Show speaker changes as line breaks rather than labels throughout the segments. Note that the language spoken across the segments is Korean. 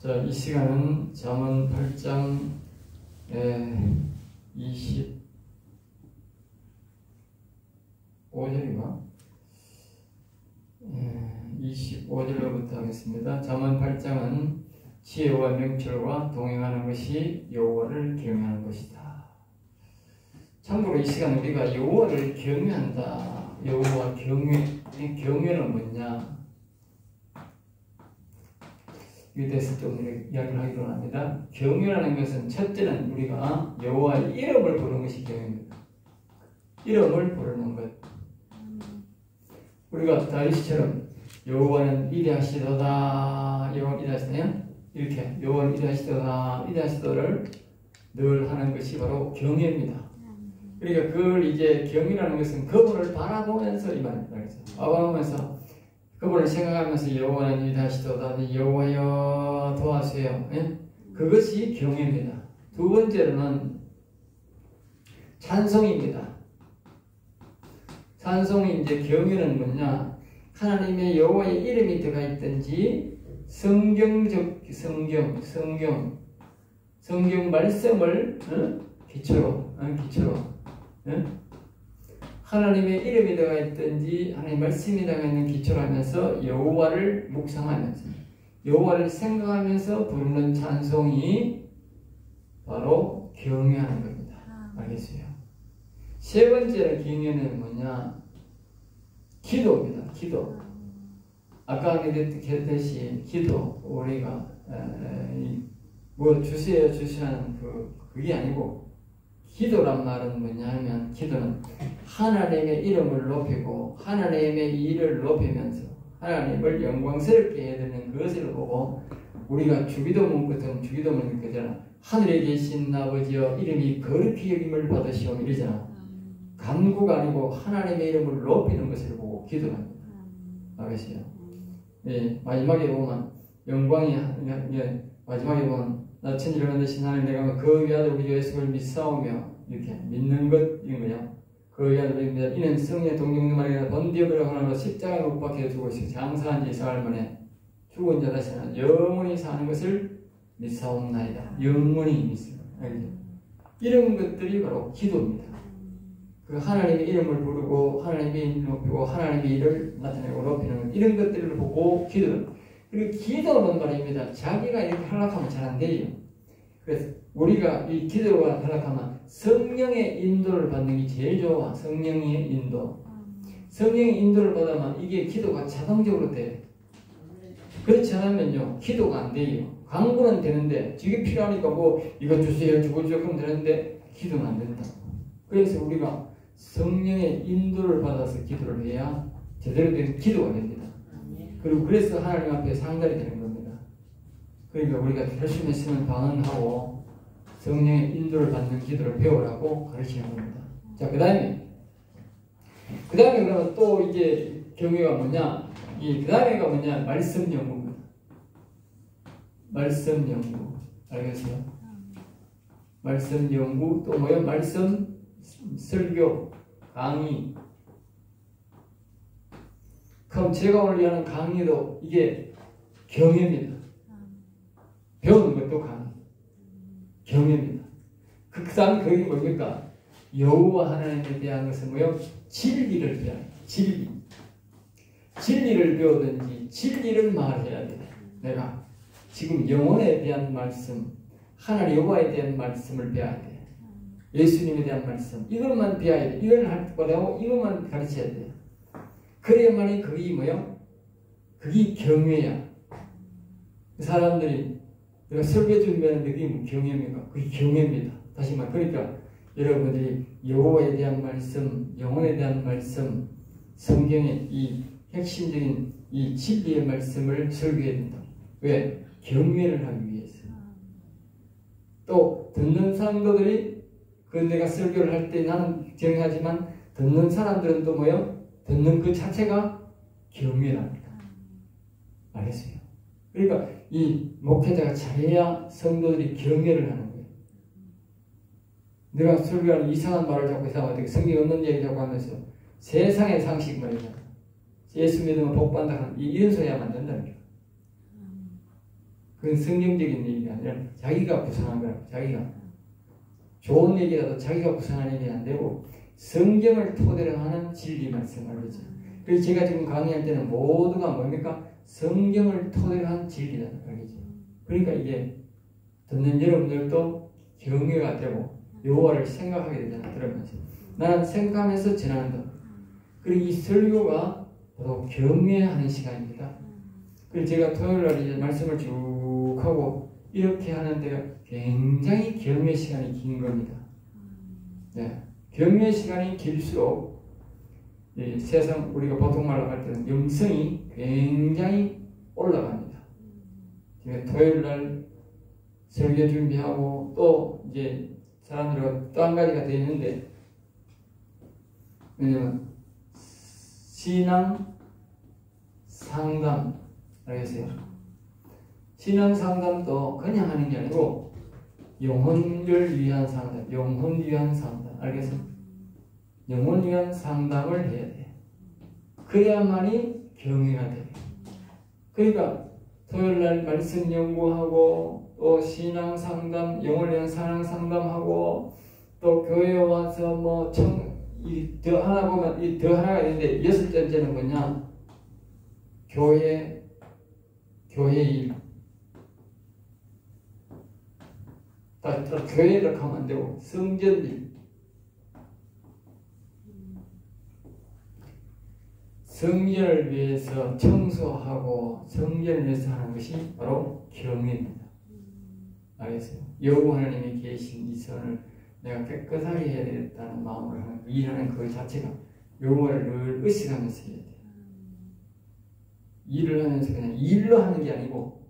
자, 이 시간은 잠언 8장 25절인가? 25절로부터 하겠습니다. 잠언 8장은 지혜와 명철과 동행하는 것이 여호와를 경외하는 것이다. 참고로 이 시간 우리가 여호와를 경외한다. 여호와 경외는 뭐냐? 이에 대해서 좀 이야기를 하기로 합니다. 경외라는 것은 첫째는 우리가 여호와의 이름을 부르는 것이 경외입니다. 이름을 부르는 것. 우리가 다윗처럼 여호와는 위대하시도다. 여호와는 위대하시다요? 이렇게 여호와는 위대하시도다. 위대하시도를 늘 하는 것이 바로 경외입니다. 그러니까 그걸 이제 경외라는 것은 그분을 바라보면서 이 말입니다. 바라보면서 그분을 생각하면서 여호와는 위대하시도다. 여호와여 도와주세요. 예? 그것이 경외입니다. 두 번째로는 찬송입니다. 찬송이 이제 경외는 뭐냐? 하나님의 여호와의 이름이 들어가 있든지 성경 말씀을 기초로 하나님의 이름이 들어가 있든지 하나님의 말씀이 들어가 있는 기초로 하면서 여호와를 묵상하면서 여호와를 생각하면서 부르는 찬송이 바로 경외하는 겁니다. 알겠어요? 세 번째로 경외는 뭐냐? 기도입니다. 기도. 아까 얘기했듯이 기도 우리가 뭐 주세요 하는 그게 아니고 기도란 말은 뭐냐 하면 기도는 하나님의 이름을 높이고 하나님의 일을 높이면서 하나님을 영광스럽게 해드리는 그것을 보고 우리가 주기도문 같은 주기도문 그잖아. 하늘에 계신 아버지여 이름이 거룩히 여김을 받으시오 이러잖아. 간구가 아니고 하나님의 이름을 높이는 것을 보고 기도합니다. 알겠어요? 네, 마지막에 보면 영광이 마지막에 보면 나 천지를 만드신 하나님 내가 그 위아들 우리 예수를 믿사오며 이렇게 믿는 것 이런 거냐? 그 위아들 믿습니다. 이는 성령의 동정만이나 번디어버려 하나로 십자가에 못 박혀 두고 있어 장사한 지 사흘 만에 죽은 자 다시는 영원히 사는 것을 믿사옵나이다. 영원히 믿습니다. 알겠죠? 이런 것들이 바로 기도입니다. 그 하나님의 이름을 부르고 하나님의 이름을 높이고 하나님의 일을 나타내고 높이는 이런 것들을 보고 기도를. 그리고 기도는 말입니다. 자기가 이렇게 하락하면 잘 안 돼요. 그래서 우리가 이 기도가 하락하면 성령의 인도를 받는 게 제일 좋아. 성령의 인도. 성령의 인도를 받으면 이게 기도가 자동적으로 돼. 그렇지 않으면요 기도가 안 돼요. 강구는 되는데 저게 필요하니까 뭐 이거 주세요 주고 그러면 되는데 기도는 안 된다. 그래서 우리가 성령의 인도를 받아서 기도를 해야 제대로 된 기도가 됩니다. 그리고 그래서 하나님 앞에 상달이 되는 겁니다. 그러니까 우리가 열심히 쓰는 방언하고 성령의 인도를 받는 기도를 배우라고 가르치는 겁니다. 자, 그 다음에 그러면 또 이제 경외가 뭐냐? 그 다음에가 뭐냐? 말씀 연구입니다. 말씀 연구. 알겠어요? 말씀 연구 또 뭐야? 말씀 설교 강의. 그럼 제가 오늘 하는 강의도 이게 경외입니다. 배우는 것도 강의. 경외입니다. 그 다음 그게 뭡니까? 여호와 하나님에 대한 것은 뭐요? 진리를 배워야 돼. 진리. 진리를 배우든지 진리를 말해야 돼. 내가 지금 영혼에 대한 말씀, 하나님 여호와에 대한 말씀을 배워야 돼. 예수님에 대한 말씀 이것만 배워야 돼. 이걸 할 거라고 이것만 가르쳐야 돼. 그래야만이 그게 뭐요? 그게 경외야. 사람들이 내가 설교 준비하는데 그게 뭐 경외입니까? 그게 경외입니다. 다시 말 그러니까 여러분들이 여호와에 대한 말씀, 영혼에 대한 말씀, 성경의 이 핵심적인 이 진리의 말씀을 설교해야 된다. 왜? 경외를 하기 위해서. 또 듣는 사람들이 그 내가 설교를 할 때 나는 경외하지만 듣는 사람들은 또 뭐요? 듣는 그 자체가 경외랍니다. 알겠어요? 그러니까 이 목회자가 잘해야 성도들이 경외를 하는 거예요. 내가 설교하는 이상한 말을 자꾸 이상하게 성경에 없는 얘기 자꾸 하면서 세상의 상식 말이잖아. 예수 믿으면 복 받는다 이런 소리 하면 안 된다는 거예요. 그건 성경적인 얘기가 아니라 자기가 구성한 거라고. 자기가 좋은 얘기라도 자기가 구성한 얘기는 안 되고 성경을 토대로 하는 진리 말씀 알겠죠. 그래서 제가 지금 강의할 때는 모두가 뭡니까? 성경을 토대로 한 진리다 알겠죠. 그러니까 이게 듣는 여러분들도 경외가 되고 여호와를 생각하게 되잖아. 들으면서 나는 생각하면서 전하는다. 그리고 이 설교가 바로 경외하는 시간입니다. 그래서 제가 토요일날 이제 말씀을 쭉 하고 이렇게 하는 데가 굉장히 경외 시간이 긴 겁니다. 네. 경외 시간이 길수록 세상 우리가 보통 말로 할 때는 영성이 굉장히 올라갑니다. 제가 토요일날 설교 준비하고 또 이제 사람들과 또 한 가지가 되어 있는데 왜냐면 신앙 상담 알겠어요? 신앙 상담도 그냥 하는 게 아니고 영혼을 위한 상담, 영혼 위한 상담 알겠어요? 영혼 위한 상담을 해야 돼. 그래야만이 경외가 돼. 그러니까 토요일날 말씀 연구하고 또 신앙 상담, 영혼을 위한 신앙 상담하고 또 교회에 와서 뭐 더 하나 보면 이 더 하나가 있는데 여섯 번째는 뭐냐? 교회 일. 교회를 가면 안 되고 성전 일. 성전을 위해서 청소하고 성전을 위해서 하는 것이 바로 경외입니다. 알겠어요? 여호와 하나님이 계신 이 선을 내가 깨끗하게 해야 되겠다는 마음으로 하는 일하는 그 자체가 여호와를 늘 의식하면서 해야 돼요. 일을 하면서 그냥 일로 하는 게 아니고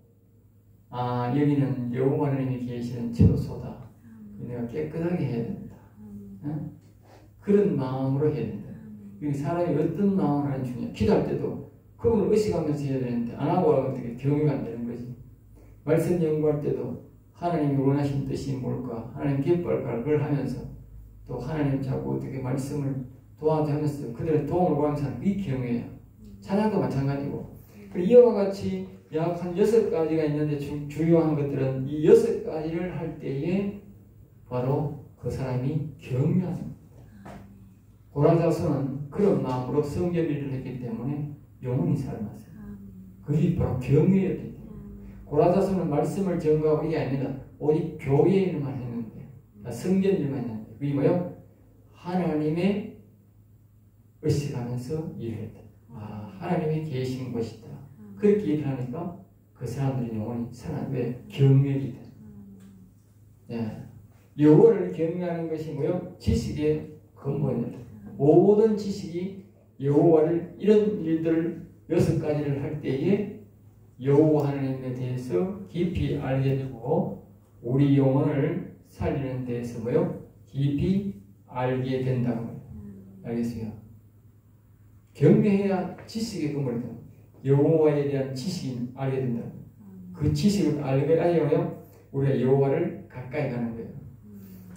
여기는 여호와 하나님이 계시는 처소다. 내가 깨끗하게 해야 된다. 응? 그런 마음으로 해야 된다. 사람이 어떤 마음을 하는지 중요해. 기도할 때도 그걸 의식하면서 해야 되는데 안 하고 어떻게 경외가 안 되는 거지. 말씀 연구할 때도 하나님이 원하시는 뜻이 뭘까? 하나님 기뻐할까? 그걸 하면서 또 하나님 자꾸 어떻게 말씀을 도와주면서 그들의 도움을 구하는 사람 이 경외야. 찬양도 마찬가지고. 이와 같이 약 한 6가지가 있는데 중요한 것들은 이 6가지를 할 때에 바로 그 사람이 경외하는 고라자손은 그런 마음으로 성결일을 했기 때문에 영혼이 살았어요. 그게 바로 경외였기 때문에. 고라자손은 말씀을 전가하고 이게 아닙니다. 오직 교회 일만 했는데 성전 일만 했는데 그게 뭐예요? 하나님의 의식하면서 일했다. 하나님이 계신 것이다. 그렇게 일을 하니까 그 사람들의 영혼이 살아나요. 왜? 경외이기 때문에. 네. 여호와를 경외하는 것이 뭐예요? 지식의 근본입니다. 모든 지식이 여호와를 이런 일들을 6가지를 할 때에 여호와 하나님에 대해서 깊이 알게 되고 우리 영혼을 살리는 데에서 뭐요? 깊이 알게 된다는 거예요. 알겠어요? 경외해야 지식의 근본이다. 여호와에 대한 지식이 알게 된다. 그 지식을 알게 하려면 우리가 여호와를 가까이 가는 거예요.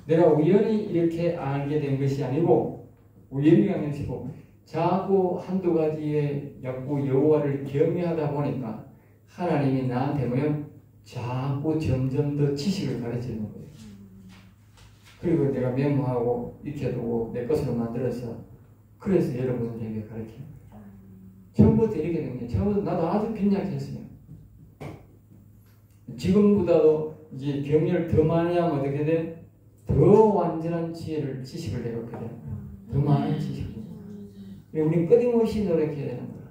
내가 우연히 이렇게 알게 된 것이 아니고 우연히 한 것이고 자꾸 한두 가지에 자꾸 여호와를 경외하다 보니까 하나님이 나한테 뭐요? 자꾸 점점 더 지식을 가르치는 거예요. 그리고 내가 메모하고 익혀두고 내 것으로 만들어서 그래서 여러분들에게 가르치는 거예요. 처음부터 이렇게 된 거예요. 처음부터 나도 아주 빈약했어요. 지금보다도 이제 경외를 더 많이 하면 어떻게 돼? 더 완전한 지식을 내가 얻게 되는 거예요. 더 많은 지식을. 우리는 끊임없이 노력해야 되는 거야.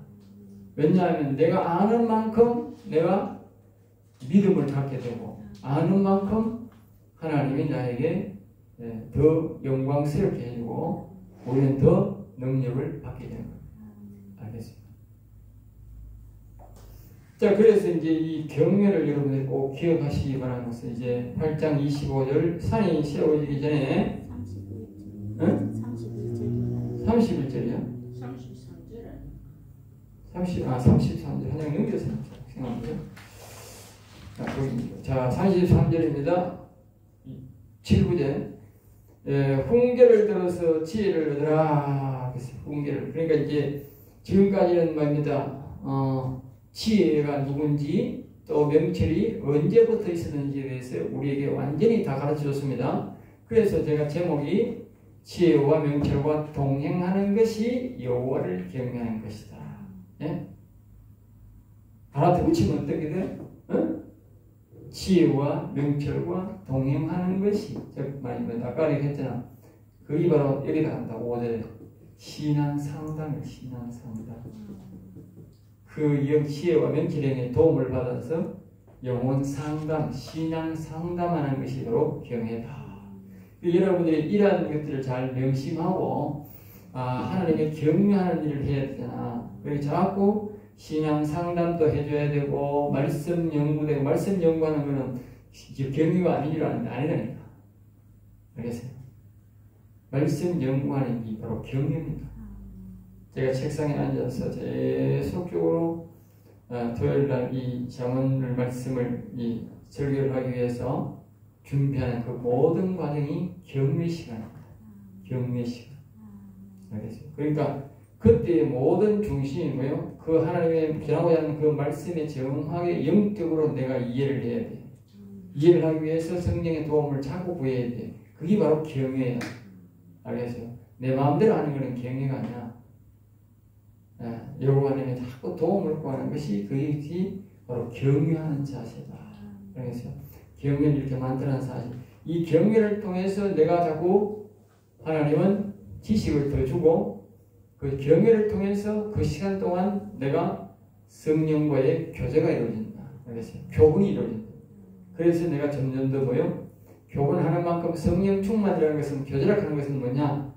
왜냐하면 내가 아는 만큼 내가 믿음을 갖게 되고 아는 만큼 하나님이 나에게 더 영광스럽게 해주고 우리는 더 능력을 받게 되는 거예요. 알겠습니다. 자, 그래서 이제 이 경외를 여러분들이 꼭 기억하시기 바라는 것은 이제 8장 25절 산이 세워지기 전에 31절이야? 33절 한장 넘겨서 생각합니다. 자, 33절입니다. 7구절 훈계를 들어서 지혜를 얻으라. 훈계를. 그러니까 이제 지금까지는 말입니다. 지혜가 누군지 또 명철이 언제부터 있었는지에 대해서 우리에게 완전히 다 가르쳐 줬습니다. 그래서 제가 제목이 지혜와 명철과 동행하는 것이 여호와를 경외하는 것이다. 예? 하나 더 붙이면 어떻게 돼? 어? 지혜와 명철과 동행하는 것이 즉 아까 얘기했잖아. 그게 바로 여기다 간다고 5절에 신앙상담을 신앙상담. 그 지혜와 명철의 도움을 받아서 영혼 상담, 신앙 상담하는 것이 바로 경외다. 여러분들이 이러한 것들을 잘 명심하고 하나님의 경외하는 일을 해야 되잖아. 그래서 자꾸 신앙 상담도 해줘야 되고 말씀 연구되고 말씀 연구하는 거는 경외가 아닌 줄 아니라니까. 알겠어요? 말씀 연구하는 게 바로 경외입니다. 제가 책상에 앉아서 계속적으로 토요일날 이 잠언을 말씀을 이 설교를 하기 위해서 준비하는 그 모든 과정이 경외 시간입니다. 경외 시간. 알겠어요? 그러니까 그때의 모든 중심이 뭐예요? 그 하나님의 전하고자 하는 그 말씀에 정확하게 영적으로 내가 이해를 해야 돼. 이해를 하기 위해서 성령의 도움을 자꾸 구해야 돼. 그게 바로 경외야. 알겠어요? 내 마음대로 하는 것은 경외가 아니야. 여호와 하나님의 자꾸 도움을 구하는 것이 그것이 바로 경외하는 자세다. 알겠어요? 경외를 이렇게 만드는 사실. 이 경외를 통해서 내가 자꾸 하나님은 지식을 더 주고 그 경외를 통해서 그 시간 동안 내가 성령과의 교제가 이루어진다. 알겠어요? 교분이 이루어진다. 그래서 내가 점점 더 뭐요? 교분하는 만큼 성령 충만이라는 것은 교제라는 것은 뭐냐?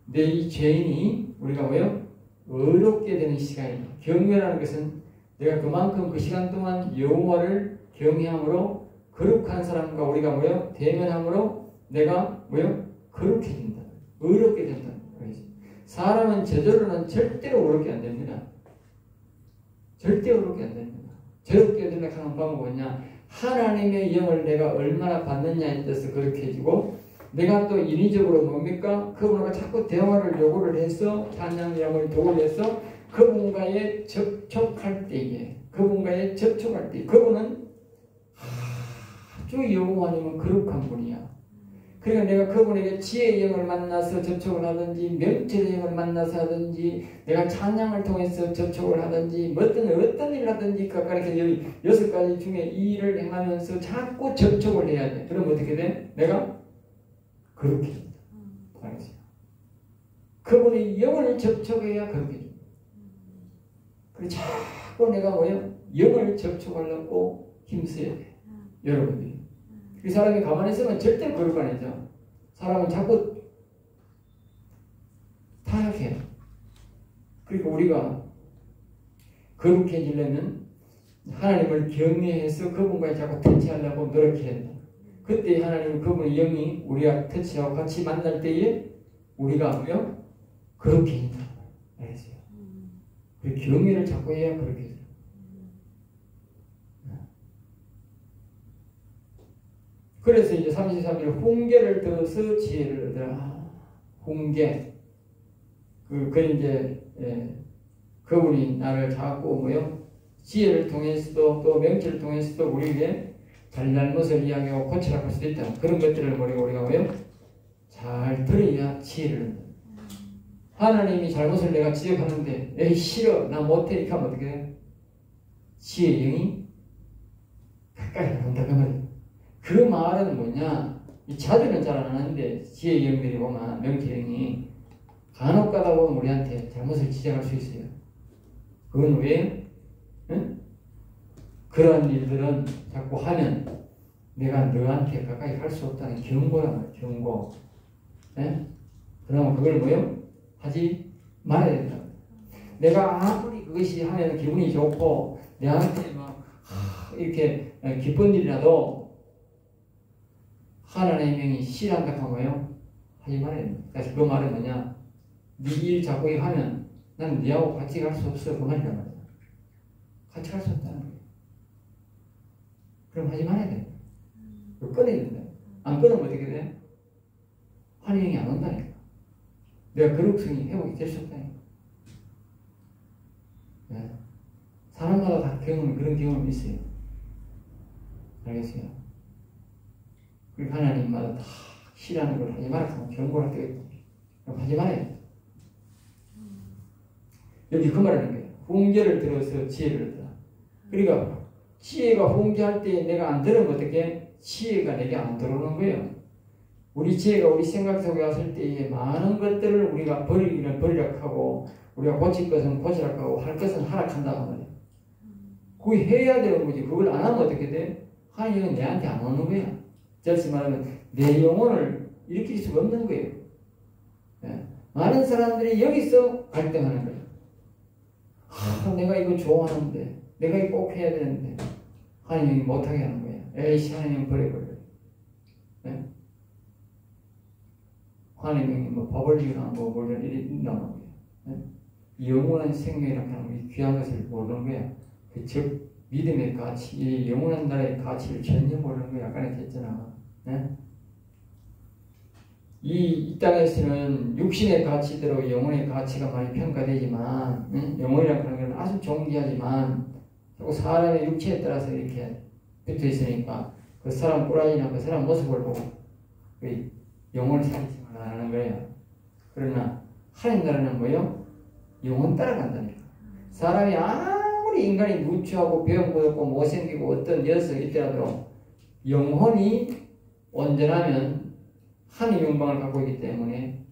내 이 죄인이 우리가 뭐요? 의롭게 되는 시간이다. 경외라는 것은 내가 그만큼 그 시간 동안 여호와를 경외함으로 거룩한 사람과 우리가 뭐요? 대면함으로 내가 뭐요? 거룩해진다. 의롭게 된다. 사람은 저절로는 절대로 의롭게 안 됩니다. 절대 의롭게 안 됩니다. 저롭게 되려고 하는 방법은 뭐냐? 하나님의 영을 내가 얼마나 받느냐에 따라서 거룩해지고 내가 또 인위적으로 뭡니까? 그분과 자꾸 대화를 요구를 해서 찬양이라고 도구를 해서 그분과의 접촉할 때에 그분과의 접촉할 때 그분은 아주 여호와님은 거룩한 분이야. 그러니까 내가 그분에게 지혜의 영을 만나서 접촉을 하든지 명철의 영을 만나서 하든지 내가 찬양을 통해서 접촉을 하든지 어떤 일을 하든지 각각 여기 6가지 중에 이 일을 행하면서 자꾸 접촉을 해야 돼. 그럼 어떻게 돼? 내가 그렇게 된다. 알겠어요? 그분의 영을 접촉해야 그렇게 된다. 그래서 자꾸 내가 뭐야? 영을 접촉하려고 힘써야 돼. 여러분들이. 그 사람이 가만히 있으면 절대 거룩 아니죠. 사람은 자꾸 타락해요. 그러니까 우리가 거룩해지려면 하나님을 경외해서 그분과 자꾸 터치하려고 노력해야 된다. 그때 하나님은 그분의 영이 우리가 터치하고 같이 만날 때에 우리가 뭐요? 거룩해진다. 알겠어요? 그 경외를 자꾸 해야 그렇게 돼요. 그래서 이제 33절 훈계를 들어서 지혜를 얻으라. 훈계. 그 이제 그분이 나를 자꾸 뭐요? 지혜를 통해서도 또 명철을 통해서도 우리에게 잘잘못을 이야기하고 고치라고 할 수도 있다. 그런 것들을 우리가 뭐요? 잘 들어야 지혜를 얻는다. 하나님이 잘못을 내가 지적하는데 에이 싫어 나 못해 이렇게 하면 어떻게 돼? 지혜의 영이 가까이 나온다 그 말이야. 그 말은 뭐냐? 이 자들은 잘 안 하는데 지혜의 영들이 보면 명철의 영이 간혹 가다 보면 우리한테 잘못을 지적할 수 있어요. 그건 왜? 응? 그런 일들은 자꾸 하면 내가 너한테 가까이 갈 수 없다는 경고란 말이야. 경고. 네? 그러면 그걸 뭐요? 하지 말아야 된다. 내가 아무리 그것이 하면 기분이 좋고 내한테 막 이렇게 기쁜 일이라도 하나님의 영이 싫어한다 하고요. 하지 말아야 된다. 그래서 그 말은 뭐냐? 네 일 자꾸 하면 난 네하고 같이 갈 수 없어. 그 말이란 말이야. 같이 갈 수 없다는 거예요. 그럼 하지 말아야 돼. 끊어야 된다. 안 끊으면 어떻게 돼? 하나님의 영이 안 온다니까. 내가 거룩성이 회복이 될 수 없다니까. 네. 사람마다 다 그런 경험이 있어요. 알겠어요? 그리고 하나님마다 다 싫어하는 걸 하지 말라 하면 경고를 하겠다. 그럼 하지 말아야 돼. 여기 그 말하는 거예요. 훈계를 들어서 지혜를 얻어라. 그러니까 지혜가 훈계할 때 내가 안 들으면 어떻게? 지혜가 내게 안 들어오는 거예요. 우리 지혜가 우리 생각 속에 왔을 때에 많은 것들을 우리가 버리기는 버리라 하고 우리가 고칠 것은 고치라 하고 할 것은 하라 한다고 말이에요. 그게 해야 되는 거지. 그걸 안 하면 어떻게 돼? 하나님은 내한테 안 오는 거야. 즉시 말하면 내 영혼을 일으킬 수가 없는 거예요. 네. 많은 사람들이 여기서 갈등하는 거예요. 내가 이거 좋아하는데 내가 이거 꼭 해야 되는데 하나님이 못하게 하는 거예요. 에이씨 하나님 버려버려요. 네? 하나님이 뭐 법을 지으나 뭐 일이 있나는 거예요. 네? 영원한 생명이라는 게 귀한 것을 모르는 거야. 즉 믿음의 가치, 이 영원한 나라의 가치를 전혀 모르는 거야. 아까 했잖아. 네? 이 땅에서는 육신의 가치대로 영혼의 가치가 많이 평가되지만, 영혼이라는 건 아주 존귀하지만, 또 사람의 육체에 따라서 이렇게 붙어 있으니까, 그 사람 꼬라지나 그 사람 모습을 보고, 그 영혼을 살리지 말라는 거예요. 그러나, 하나님 나라는 뭐예요? 영혼 따라간다니까. 사람이 아무리 인간이 누추하고 병고없고 못생기고 어떤 녀석이 있더라도, 영혼이 온전하면, 하나님 영광을 갖고 있기 때문에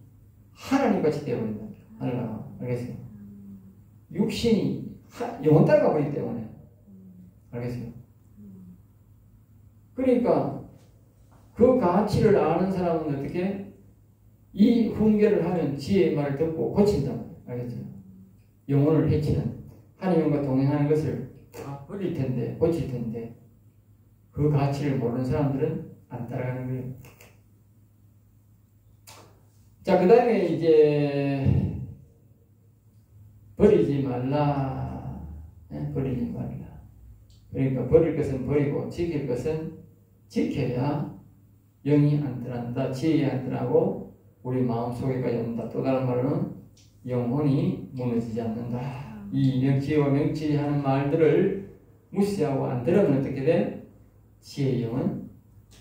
하나님같이 되어버린다. 하늘나라. 알겠어요? 육신이 영혼 따라가고 있기 때문에. 알겠어요? 그러니까 그 가치를 아는 사람은 어떻게? 이 훈계를 하면 지혜의 말을 듣고 고친다. 알겠어요? 영혼을 해치는 하나님과 동행하는 것을 다 버릴 텐데, 고칠 텐데 그 가치를 모르는 사람들은 안 따라가는 거예요. 자, 그 다음에 이제 버리지 말라. 네? 버리지 말라. 그러니까 버릴 것은 버리고 지킬 것은 지켜야 영이 안 떠난다. 지혜가 안 떠나고 우리 마음속에까지 온다. 또 다른 말로는 영혼이 무너지지 않는다. 이 지혜와 명치하는 말들을 무시하고 안 들으면 어떻게 돼? 지혜의 영은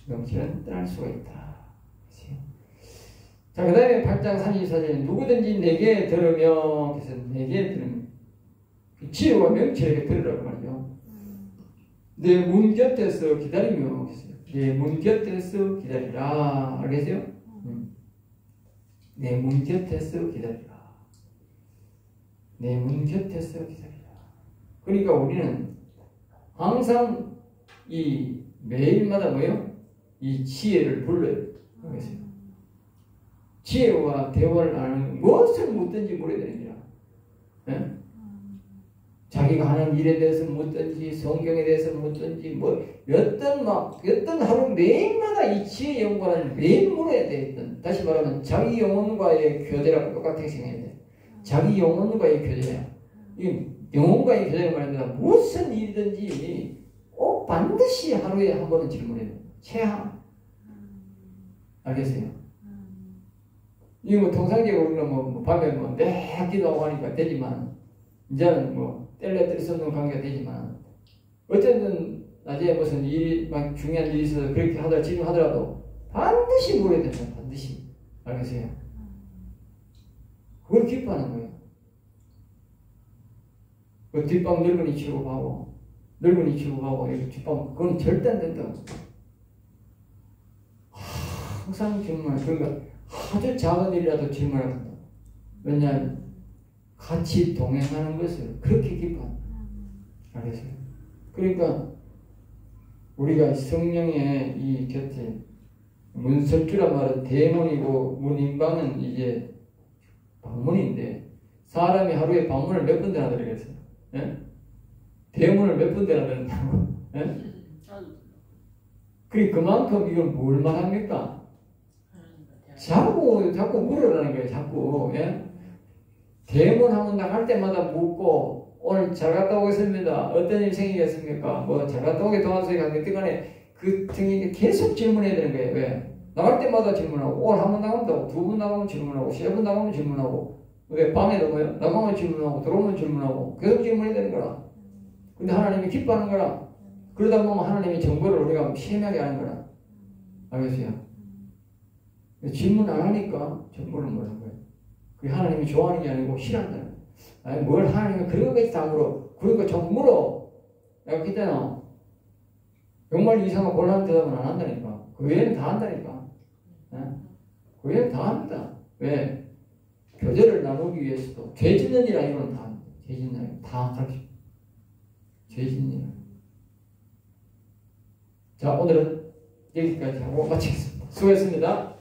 명치는 떠날 수가 있다. 자, 그 다음에 8장 34절에 누구든지 내게 들으며, 그래서 내게 들으면, 지혜와 명철에게 들으라고 말이죠. 내 문 곁에서 기다리며, 내 문 곁에서 기다리라. 알겠어요? 내 문 곁에서 기다리라. 내 문 곁에서 기다리라. 그러니까 우리는 항상 이 매일마다 뭐요? 이 지혜를 불러요. 알겠어요? 지혜와 대화를 하는 무엇을 묻든지 물어야 되는 거야. 네? 자기가 하는 일에 대해서 묻든지 성경에 대해서 묻든지 뭐 어떤 하루 매일마다 이 지혜 연구하는 매일 물어야 돼. 다시 말하면 자기 영혼과의 교제라고 똑같이 생각해야 돼. 자기 영혼과의 교제야. 이 영혼과의 교제를 말한다. 무슨 일이든지 꼭 반드시 하루에 한 번은 질문해야 돼. 최하. 알겠어요? 이거 뭐 통상적으로 우리는 뭐 밤에 뭐 매 기도하고 하니까 되지만 이제는 뭐 뗄래 수 없는 관계가 되지만 어쨌든 낮에 무슨 일이 막 중요한 일이 있어서 그렇게 하더라도 지금 하더라도 반드시 물어야 된다. 반드시. 알겠어요? 그걸 기뻐하는 거예요. 그 뒷방 늙은이 취급하고 늙은이 취급하고 여기 뒷방 그건 절대 안 된다고. 항상 정말 그러니까 아주 작은 일이라도 질문을 한다. 왜냐하면 같이 동행하는 것을 그렇게 기뻐한다. 알겠어요? 그러니까 우리가 성령의 이 곁에 문설주란 말은 대문이고 문인방은 이제 방문인데 사람이 하루에 방문을 몇 번 되나 들으겠어요? 예? 대문을 몇 번 되나 들은다고? 예? 그만큼 이걸 뭘 말합니까? 자꾸 물으라는 거예요. 자꾸. 예? 대문 한번 나갈 때마다 묻고 오늘 잘 갔다 오겠습니다. 어떤 일 생기겠습니까? 뭐 잘 갔다 오게 도와주세요. 하여튼간에 그 등에 계속 질문해야 되는 거예요. 왜? 나갈 때마다 질문하고 오늘 한 번 나간다고 두 번 나가면 질문하고 세 번 나가면 질문하고 왜 방에도 뭐요? 나가면 질문하고 들어오면 질문하고 계속 질문해야 되는 거라. 근데 하나님이 기뻐하는 거라. 그러다 보면 하나님이 정보를 우리가 시험하게 하는 거라. 알겠어요? 질문 안 하니까 정보를 모르는 거예요. 그게 하나님이 좋아하는 게 아니고 싫어한다는 거예요. 아니, 뭘 하나님이 그런 것까지 다 물어. 그러니까 좀 물어. 내가 그때는 정말 이상한 곤란한 대답은 안 한다니까. 그 외에는 다 한다니까. 그 외에는 다 합니다. 왜? 교제를 나누기 위해서도 죄 짓는 일 아니고는 다 합니다. 죄 짓는 일 다 가르쳐. 죄 짓는 일. 자, 오늘은 여기까지 하고 마치겠습니다. 수고했습니다.